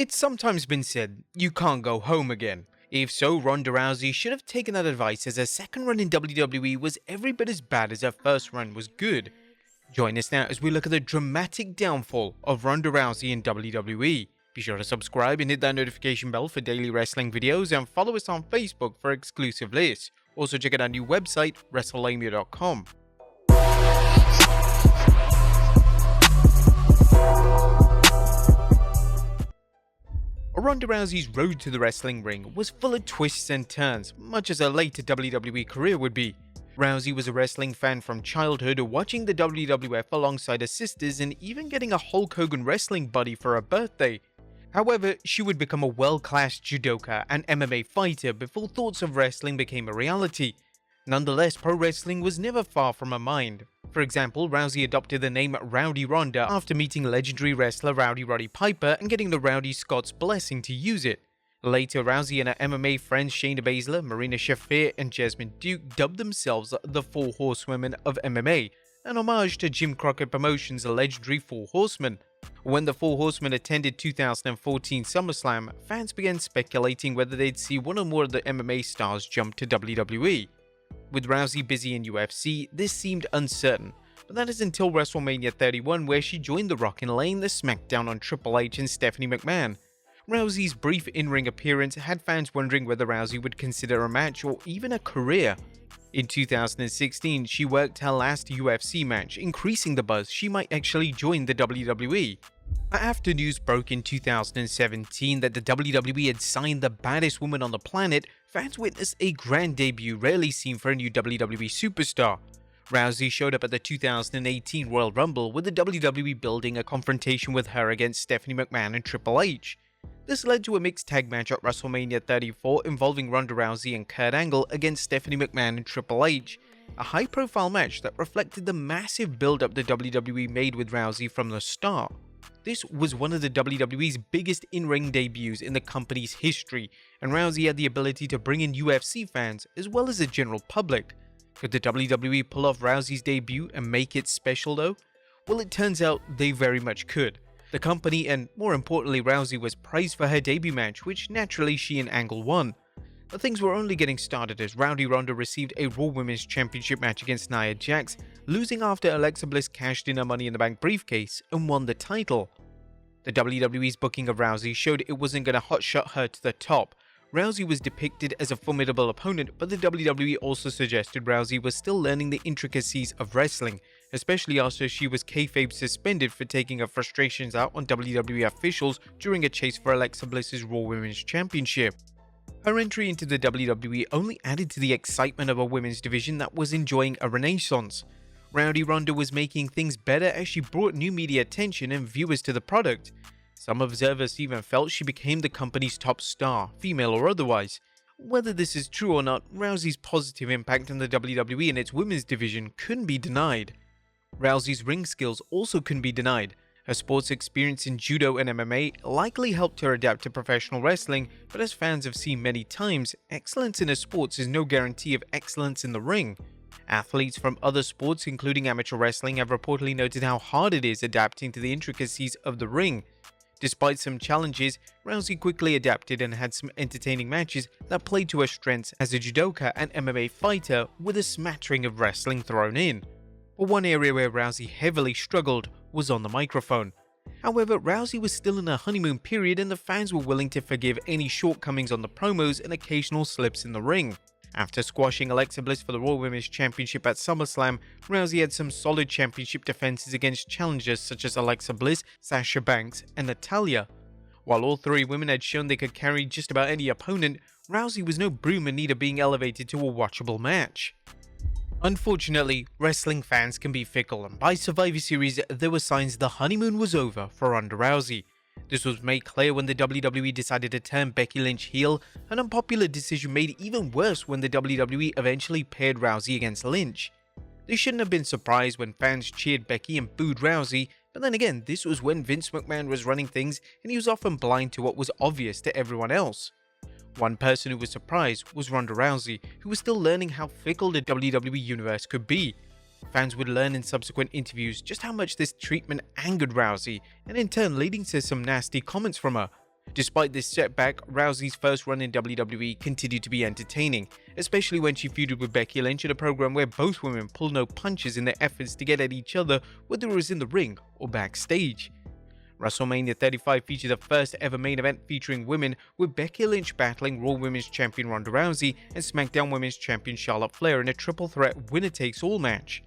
It's sometimes been said, you can't go home again. If so, Ronda Rousey should have taken that advice, as her second run in WWE was every bit as bad as her first run was good. Join us now as we look at the dramatic downfall of Ronda Rousey in WWE. Be sure to subscribe and hit that notification bell for daily wrestling videos, and follow us on Facebook for exclusive lists. Also check out our new website, Wrestlelamia.com. Ronda Rousey's road to the wrestling ring was full of twists and turns, much as her later WWE career would be. Rousey was a wrestling fan from childhood, watching the WWF alongside her sisters and even getting a Hulk Hogan wrestling buddy for her birthday. However, she would become a world-class judoka and MMA fighter before thoughts of wrestling became a reality. Nonetheless, pro wrestling was never far from her mind. For example, Rousey adopted the name Rowdy Ronda after meeting legendary wrestler Rowdy Roddy Piper and getting the Rowdy Scott's blessing to use it. Later, Rousey and her MMA friends Shayna Baszler, Marina Shafir, and Jessamyn Duke dubbed themselves the Four Horsewomen of MMA, an homage to Jim Crockett Promotions' legendary Four Horsemen. When the Four Horsemen attended 2014 SummerSlam, fans began speculating whether they'd see one or more of the MMA stars jump to WWE. With Rousey busy in UFC, this seemed uncertain, but that is until WrestleMania 31, where she joined The Rock in laying the smackdown on Triple H and Stephanie McMahon. Rousey's brief in-ring appearance had fans wondering whether Rousey would consider a match or even a career. In 2016, she worked her last UFC match, increasing the buzz she might actually join the WWE. After news broke in 2017 that the WWE had signed the baddest woman on the planet, fans witnessed a grand debut rarely seen for a new WWE superstar. Rousey showed up at the 2018 Royal Rumble, with the WWE building a confrontation with her against Stephanie McMahon and Triple H. This led to a mixed tag match at WrestleMania 34 involving Ronda Rousey and Kurt Angle against Stephanie McMahon and Triple H, a high-profile match that reflected the massive build-up the WWE made with Rousey from the start. This was one of the WWE's biggest in-ring debuts in the company's history, and Rousey had the ability to bring in UFC fans as well as the general public. Could the WWE pull off Rousey's debut and make it special though? Well, it turns out they very much could. The company, and more importantly Rousey, was praised for her debut match, which naturally she and Angle won. But things were only getting started as Rowdy Ronda received a Raw Women's Championship match against Nia Jax, losing after Alexa Bliss cashed in her Money in the Bank briefcase and won the title. The WWE's booking of Rousey showed it wasn't going to hotshot her to the top. Rousey was depicted as a formidable opponent, but the WWE also suggested Rousey was still learning the intricacies of wrestling, especially after she was kayfabe suspended for taking her frustrations out on WWE officials during a chase for Alexa Bliss's Raw Women's Championship. Her entry into the WWE only added to the excitement of a women's division that was enjoying a renaissance. Rowdy Ronda was making things better as she brought new media attention and viewers to the product. Some observers even felt she became the company's top star, female or otherwise. Whether this is true or not, Rousey's positive impact on the WWE and its women's division couldn't be denied. Rousey's ring skills also couldn't be denied. Her sports experience in judo and MMA likely helped her adapt to professional wrestling, but as fans have seen many times, excellence in a sport is no guarantee of excellence in the ring. Athletes from other sports, including amateur wrestling, have reportedly noted how hard it is adapting to the intricacies of the ring. Despite some challenges, Rousey quickly adapted and had some entertaining matches that played to her strengths as a judoka and MMA fighter, with a smattering of wrestling thrown in. But one area where Rousey heavily struggled was on the microphone. However, Rousey was still in her honeymoon period, and the fans were willing to forgive any shortcomings on the promos and occasional slips in the ring. After squashing Alexa Bliss for the Raw Women's Championship at SummerSlam, Rousey had some solid championship defenses against challengers such as Alexa Bliss, Sasha Banks, and Natalya. While all three women had shown they could carry just about any opponent, Rousey was no broom in need of being elevated to a watchable match. Unfortunately, wrestling fans can be fickle, and by Survivor Series there were signs the honeymoon was over for Ronda Rousey. This was made clear when the WWE decided to turn Becky Lynch heel, an unpopular decision made even worse when the WWE eventually paired Rousey against Lynch. They shouldn't have been surprised when fans cheered Becky and booed Rousey, but then again, this was when Vince McMahon was running things and he was often blind to what was obvious to everyone else. One person who was surprised was Ronda Rousey, who was still learning how fickle the WWE universe could be. Fans would learn in subsequent interviews just how much this treatment angered Rousey, and in turn leading to some nasty comments from her. Despite this setback, Rousey's first run in WWE continued to be entertaining, especially when she feuded with Becky Lynch in a program where both women pulled no punches in their efforts to get at each other, whether it was in the ring or backstage. WrestleMania 35 featured the first ever main event featuring women, with Becky Lynch battling Raw Women's Champion Ronda Rousey and SmackDown Women's Champion Charlotte Flair in a triple threat winner-takes-all match.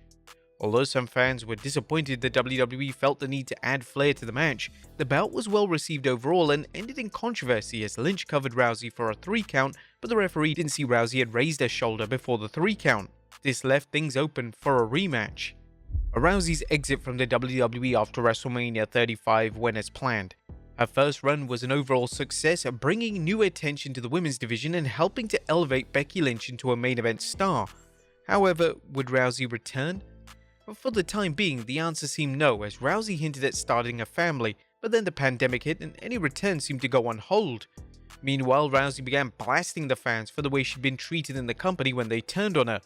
Although some fans were disappointed that WWE felt the need to add Flair to the match, the bout was well received overall and ended in controversy as Lynch covered Rousey for a 3 count, but the referee didn't see Rousey had raised her shoulder before the 3 count. This left things open for a rematch. Rousey's exit from the WWE after WrestleMania 35 went as planned. Her first run was an overall success, bringing new attention to the women's division and helping to elevate Becky Lynch into a main event star. However, would Rousey return? For the time being, the answer seemed no, as Rousey hinted at starting a family, but then the pandemic hit and any return seemed to go on hold. Meanwhile, Rousey began blasting the fans for the way she'd been treated in the company when they turned on her.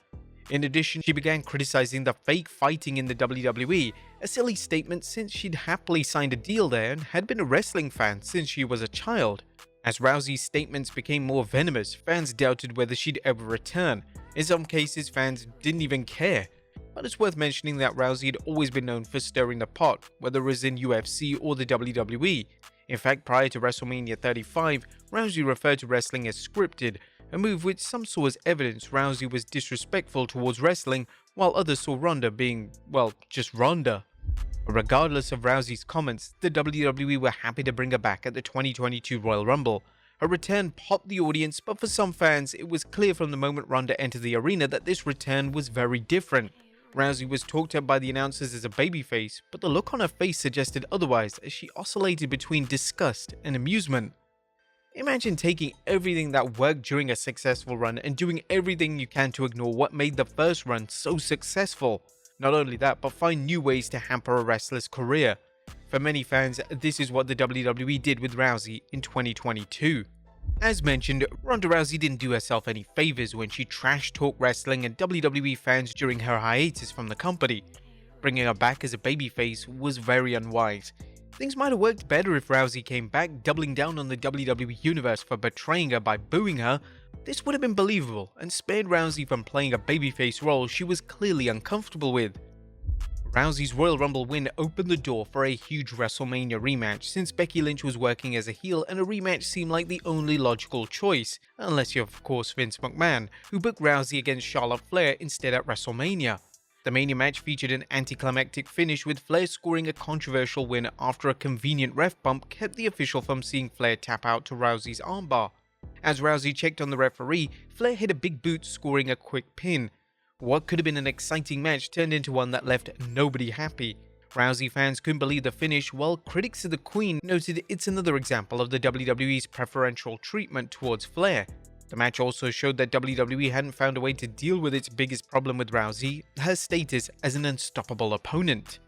In addition, she began criticizing the fake fighting in the WWE, a silly statement since she'd happily signed a deal there and had been a wrestling fan since she was a child. As Rousey's statements became more venomous, fans doubted whether she'd ever return. In some cases, fans didn't even care. But it's worth mentioning that Rousey had always been known for stirring the pot, whether it was in UFC or the WWE. In fact, prior to WrestleMania 35, Rousey referred to wrestling as scripted, a move which some saw as evidence Rousey was disrespectful towards wrestling, while others saw Ronda being, well, just Ronda. Regardless of Rousey's comments, the WWE were happy to bring her back at the 2022 Royal Rumble. Her return popped the audience, but for some fans, it was clear from the moment Ronda entered the arena that this return was very different. Rousey was talked up by the announcers as a babyface, but the look on her face suggested otherwise as she oscillated between disgust and amusement. Imagine taking everything that worked during a successful run and doing everything you can to ignore what made the first run so successful. Not only that, but find new ways to hamper a wrestler's career. For many fans, this is what the WWE did with Rousey in 2022. As mentioned, Ronda Rousey didn't do herself any favors when she trash-talked wrestling and WWE fans during her hiatus from the company. Bringing her back as a babyface was very unwise. Things might have worked better if Rousey came back, doubling down on the WWE Universe for betraying her by booing her. This would have been believable and spared Rousey from playing a babyface role she was clearly uncomfortable with. Rousey's Royal Rumble win opened the door for a huge WrestleMania rematch since Becky Lynch was working as a heel and a rematch seemed like the only logical choice, unless you're of course Vince McMahon, who booked Rousey against Charlotte Flair instead at WrestleMania. The Mania match featured an anticlimactic finish with Flair scoring a controversial win after a convenient ref bump kept the official from seeing Flair tap out to Rousey's armbar. As Rousey checked on the referee, Flair hit a big boot scoring a quick pin. What could have been an exciting match turned into one that left nobody happy. Rousey fans couldn't believe the finish, while critics of the Queen noted it's another example of the WWE's preferential treatment towards Flair. The match also showed that WWE hadn't found a way to deal with its biggest problem with Rousey, her status as an unstoppable opponent.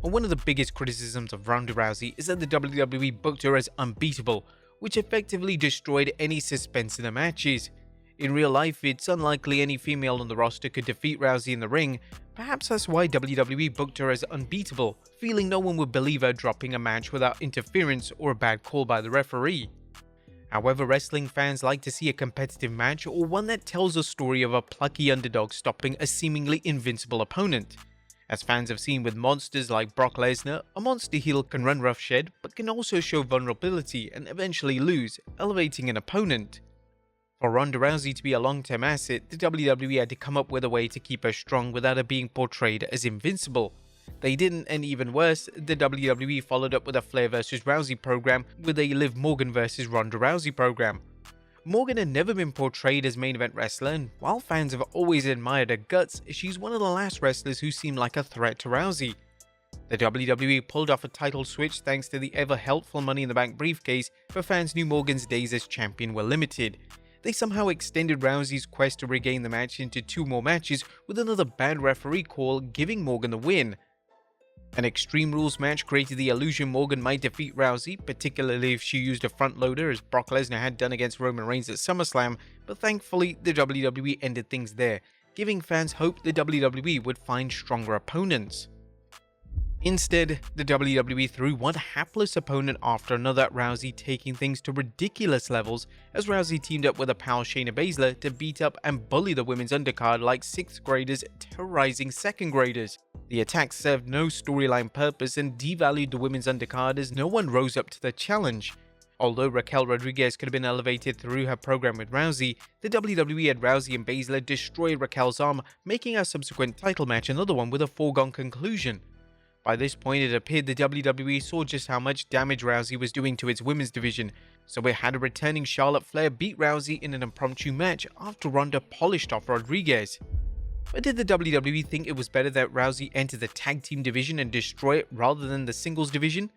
One of the biggest criticisms of Ronda Rousey is that the WWE booked her as unbeatable, which effectively destroyed any suspense in the matches. In real life, it's unlikely any female on the roster could defeat Rousey in the ring. Perhaps that's why WWE booked her as unbeatable, feeling no one would believe her dropping a match without interference or a bad call by the referee. However, wrestling fans like to see a competitive match or one that tells a story of a plucky underdog stopping a seemingly invincible opponent. As fans have seen with monsters like Brock Lesnar, a monster heel can run roughshod but can also show vulnerability and eventually lose, elevating an opponent. For Ronda Rousey to be a long-term asset, the WWE had to come up with a way to keep her strong without her being portrayed as invincible. They didn't, and even worse, the WWE followed up with a Flair vs Rousey program with a Liv Morgan vs Ronda Rousey program. Morgan had never been portrayed as main event wrestler, and while fans have always admired her guts, she's one of the last wrestlers who seemed like a threat to Rousey. The WWE pulled off a title switch thanks to the ever-helpful Money in the Bank briefcase, but fans knew Morgan's days as champion were limited. They somehow extended Rousey's quest to regain the match into 2 more matches, with another bad referee call giving Morgan the win. An Extreme Rules match created the illusion Morgan might defeat Rousey, particularly if she used a front loader as Brock Lesnar had done against Roman Reigns at SummerSlam, but thankfully the WWE ended things there, giving fans hope the WWE would find stronger opponents. Instead, the WWE threw one hapless opponent after another at Rousey, taking things to ridiculous levels as Rousey teamed up with her pal Shayna Baszler to beat up and bully the women's undercard like 6th graders terrorizing 2nd graders. The attack served no storyline purpose and devalued the women's undercard as no one rose up to the challenge. Although Raquel Rodriguez could have been elevated through her program with Rousey, the WWE had Rousey and Baszler destroy Raquel's arm, making her subsequent title match another one with a foregone conclusion. By this point, it appeared the WWE saw just how much damage Rousey was doing to its women's division, so it had a returning Charlotte Flair beat Rousey in an impromptu match after Ronda polished off Rodriguez. But did the WWE think it was better that Rousey enter the tag team division and destroy it rather than the singles division?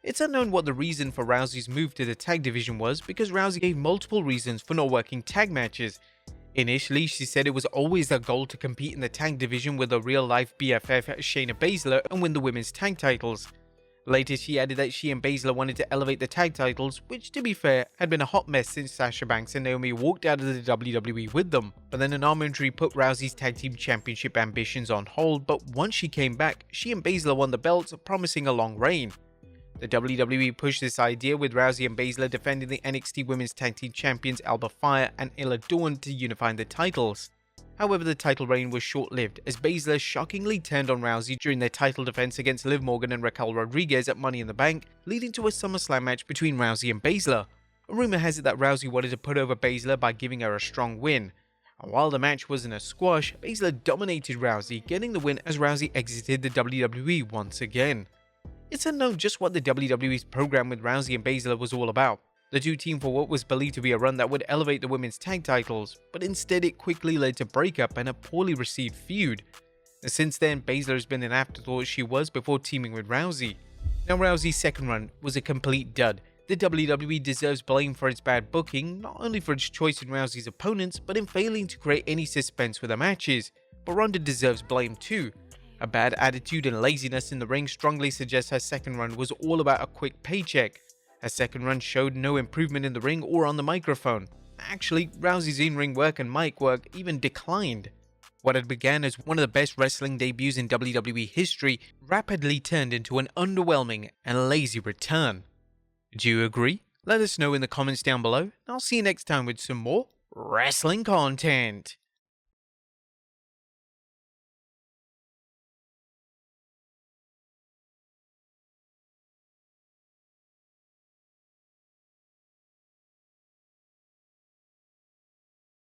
It's unknown what the reason for Rousey's move to the tag division was, because Rousey gave multiple reasons for not working tag matches. Initially, she said it was always her goal to compete in the tag division with her real-life BFF Shayna Baszler and win the women's tag titles. Later, she added that she and Baszler wanted to elevate the tag titles, which, to be fair, had been a hot mess since Sasha Banks and Naomi walked out of the WWE with them. But then an arm injury put Rousey's tag team championship ambitions on hold, but once she came back, she and Baszler won the belts, promising a long reign. The WWE pushed this idea with Rousey and Baszler defending the NXT Women's Tag Team Champions Alba Fire and Illa Dawn to unify the titles. However, the title reign was short-lived as Baszler shockingly turned on Rousey during their title defense against Liv Morgan and Raquel Rodriguez at Money in the Bank, leading to a SummerSlam match between Rousey and Baszler. A rumor has it that Rousey wanted to put over Baszler by giving her a strong win. And while the match wasn't a squash, Baszler dominated Rousey, getting the win as Rousey exited the WWE once again. It's unknown just what the WWE's program with Rousey and Baszler was all about. The two teamed for what was believed to be a run that would elevate the women's tag titles, but instead it quickly led to breakup and a poorly received feud. Since then, Baszler has been an afterthought as she was before teaming with Rousey. Now, Rousey's second run was a complete dud. The WWE deserves blame for its bad booking, not only for its choice in Rousey's opponents, but in failing to create any suspense with her matches. But Ronda deserves blame too. A bad attitude and laziness in the ring strongly suggests her second run was all about a quick paycheck. Her second run showed no improvement in the ring or on the microphone. Actually, Rousey's in-ring work and mic work even declined. What had begun as one of the best wrestling debuts in WWE history rapidly turned into an underwhelming and lazy return. Do you agree? Let us know in the comments down below, and I'll see you next time with some more wrestling content.